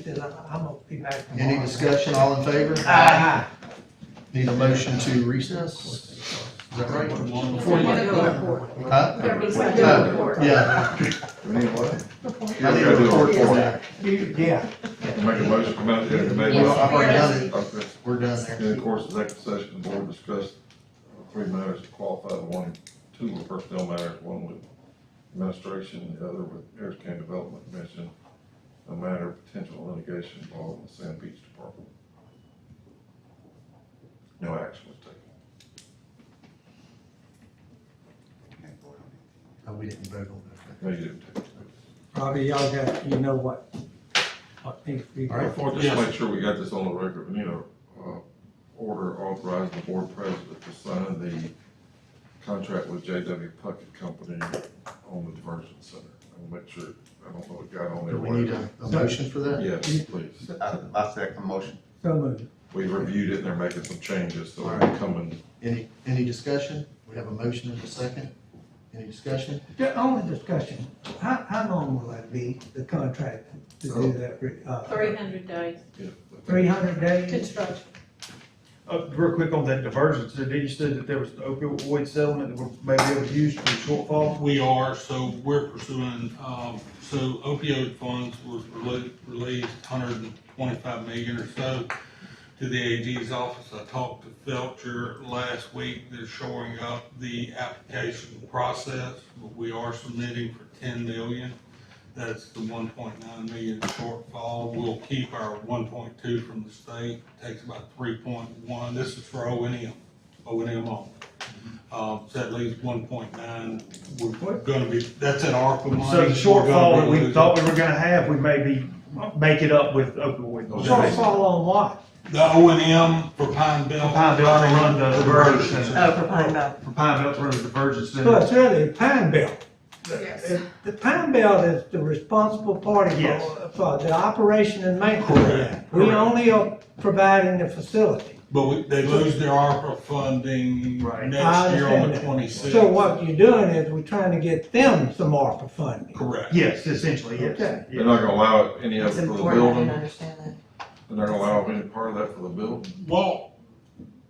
and I'm gonna be back tomorrow. Any discussion, all in favor? Aye. Need a motion to recess? Is that right? Before you go. Huh? Yeah. We need what? I need a report for that. Yeah. Make a motion, come out here and make. Well, I've already done it. Okay. We're done In there. the course of executive session, the board discussed three matters to qualify, one, two were personnel matters, one with administration, the other with Harris County Development Commission, a matter of potential litigation involving the Sand Beach Department. No action was taken. Oh, we didn't vote on that. No, you didn't take it. Probably y'all got, you know what needs to be. All right. Before, just to make sure we got this on the record, we need a, order authorizing the board president to sign the contract with J.W. Puckett Company on the diversion center. I'll make sure, I don't know what got on there. Do we need a motion for that? Yes, please. I second motion. So moved. We reviewed it and they're making some changes, so All it'll right. come in. Any discussion? We have a motion and a second. Any discussion? The only discussion, how long will that be, the contract to do that? 300 days. 300 days? Construction. Real quick on that diversion, so did you say that there was the opioid settlement that we're maybe able to use for the shortfall? We are, so we're pursuing, so opioid funds was released 125 million or so to the AG's office. I talked to Felcher last week. They're shoring up the application process. We are submitting for 10 million. That's the 1.9 million shortfall. We'll keep our 1.2 from the state. Takes about 3.1. This is for O&M only. So that leaves 1.9. We're gonna be, that's an ARPA money. So the We're shortfall gonna that be we losing- thought we were gonna have, we maybe make it up with opioid. Shortfall on what? The O&M for Pine Belt. For Pine Belt to run the diversion Diversion center. Oh, for Pine Belt. For Pine Belt to run the diversion So center. it's really Pine Belt. Yes. The Pine Belt is the responsible party Yes. for the operation and maintenance of that. We Correct. only are providing the facility. But they lose their ARPA funding Right. I next year on understand the that. 26th. So what you're doing is we're trying to get them some ARPA funding. Correct. Yes, essentially, yes. Okay. They're not gonna allow any of It's it for the important, I didn't building. understand that. They're not gonna allow any part of that for the building. Well,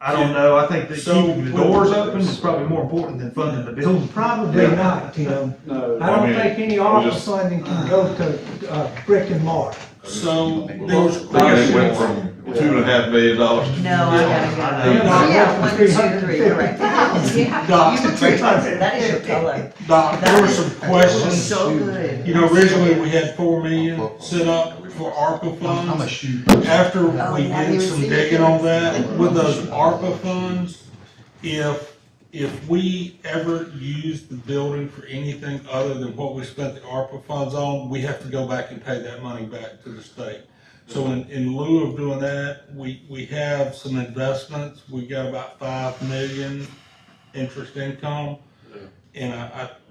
I don't know, I think that So- keeping the doors open is probably more important than funding the building. Probably not, Tim. No. I don't think any I ARPA was just- funding can go to brick and mortar. so there was It went questions. from $2.5 million to. No, I gotta Yeah. go. Yeah, 1, 2, 300. 3, correct. Doc, You were 300, that is your color. Doc, there were some questions. So good. You know, originally we had 4 million set up for ARPA I'm a funds. shoot. After Oh, we yeah, did you some received digging it. on that, with those ARPA funds, if we ever use the building for anything other than what we spent the ARPA funds on, we have to go back and pay that money back to the state. So in lieu of doing that, we have some investments. We got about 5 million interest income. And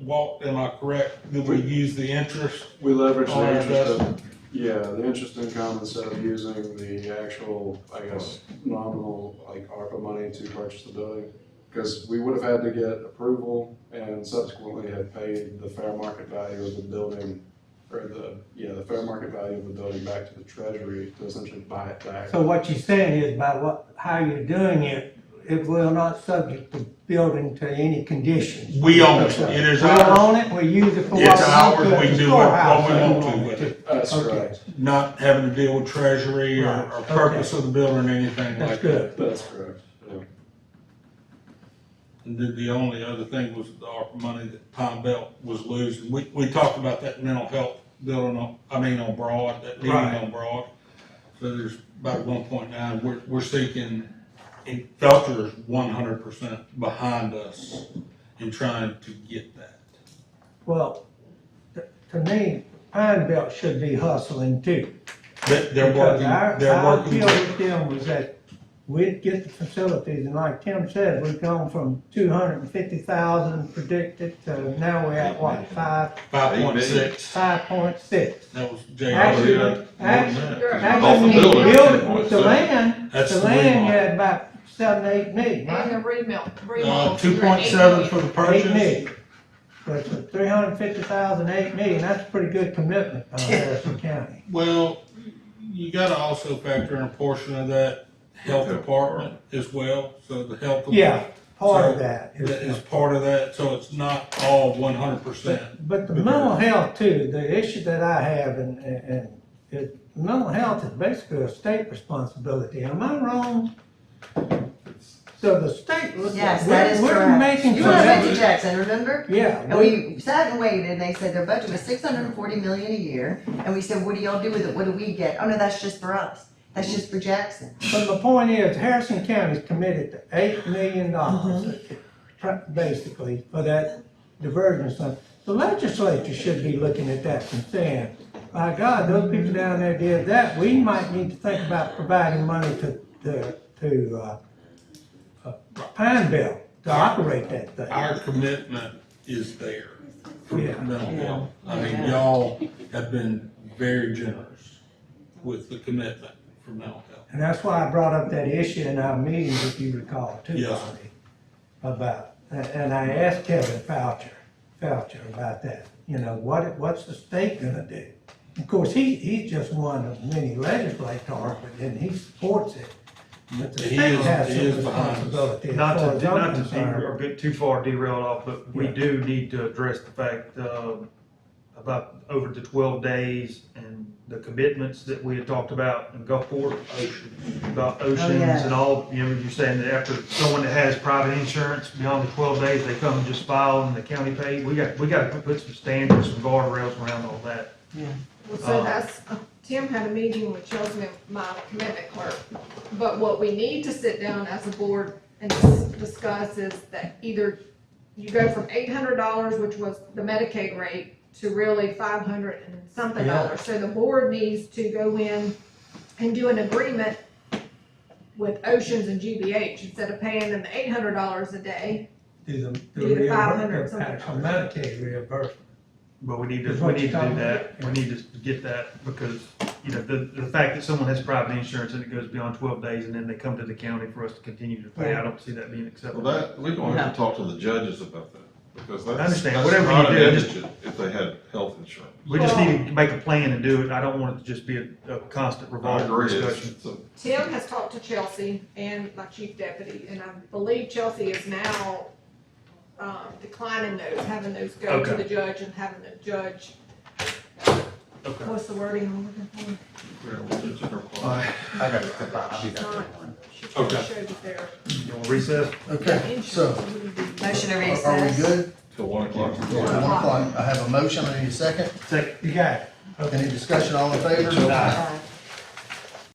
Walt, am I correct, that we use the interest? We leverage on our the interest, investment? the interest income instead of using the actual, I guess, nominal, like ARPA money to purchase the building. Because we would have had to get approval and subsequently have paid the fair market value of the building, or the fair market value of the building back to the treasury to essentially buy it back. So what you're saying is by how you're doing it, it will not subject the building to any conditions. We own it. It is We ours. own it, we use it for what we It's want ours. to. We the do what storehouse we that want to with it. That's Okay. correct. Not having to deal with treasury or Right. purpose of the building or anything That's like that. good. That's correct, yeah. And the only other thing was the ARPA money that Pine Belt was losing. We talked about that mental health building on Broad, that meeting Right. on Broad. So there's about 1.9. We're seeking, and Felcher is 100% behind us in trying to get that. Well, to me, Pine Belt should be hustling too. They're Because working, our they're working. deal with them was that we'd get the facilities, and like Tim said, we've gone from 250,000 predicted to now we're at what, 5.6. 5.6. That was Jay. Actually, Off the actually, building, the land, That's the the land, remodel. you had about 7-8 million, And right? the remodel. 2.7 for the 8 purchase. million. But for 350,000, 8 million, that's a pretty good commitment on Harrison County. Well, you gotta also factor in a portion of that health department as well, so the health. Yeah, part of So, that. That is part of that, so it's not all 100%. But the mental health too, the issue that I have mental health is basically a state responsibility. Am I wrong? So the state. Yes, that is we're correct. making You went to some- Jackson, remember? Yeah. And we sat and waited, and they said their budget was 640 million a year, and we said, what do y'all do with it, what do we get? Oh, no, that's just for us, that's just for Jackson. But my point is, Harrison County's committed to $8 million, basically, for that diversion stuff. The legislature should be looking at that and saying, my God, those people down there did that, we might need to think about providing money to Pineville to operate that thing. Our commitment is there for Yeah. mental health. I mean, y'all have been very generous with the commitment for mental health. And that's why I brought up that issue in our meetings, if you recall, too, Yes. Bobby, about, and I asked Kevin Foucher about that. You know, what's the state gonna do? Of course, he's just one of many legislators, but then he supports it. But the He state is- has he some is behind us. responsibility as Not far to, as I'm not to concerned. or get too far derailed off, but we Yeah. do need to address the fact, about over the 12 days and the commitments that we had talked about in Gulfport, about oceans yeah. and all, you know, you're saying that after someone that has private insurance, beyond the 12 days, they come and just file and the county pay. We got to put some standards, some guardrails around all that. Well, so that's, Tim had a meeting with Chelsea, my commitment clerk. But what we need to sit down as a board and discuss is that either you go from $800, which was the Medicaid rate, to really 500 and something dollars. So the board needs to go in and do an agreement with Oceans and GBH, instead of paying them the $800 a day. Do the Do the 500 reimbursement, actual Medicaid reimbursement. But we need to, Is we what need you're to do talking that. We need to get that because, you know, the fact that someone has private insurance and it goes beyond 12 days and then they come to the county for us to continue to pay, I don't see that being Well, acceptable. that, we're gonna have to talk to the judges about that, because that's. I understand. that's Whatever not you an do, just- indigent If they had health insurance. We just need to make a plan and do it. I don't want it to just be a constant I revolving agree, discussion. it's a, Tim has talked to Chelsea and my chief deputy, and I believe Chelsea is now, declining those, having those go to Okay. the judge and having the judge, Okay. what's the wording I'm looking for? I got it, I'll be It's back. not, she Okay. showed it there. You want to recess? Okay, so, Motion to are we recess. good? till 1 o'clock. Till 1 o'clock, I have a motion, I need a second. Second. You got it. Any discussion, all in favor? Aye.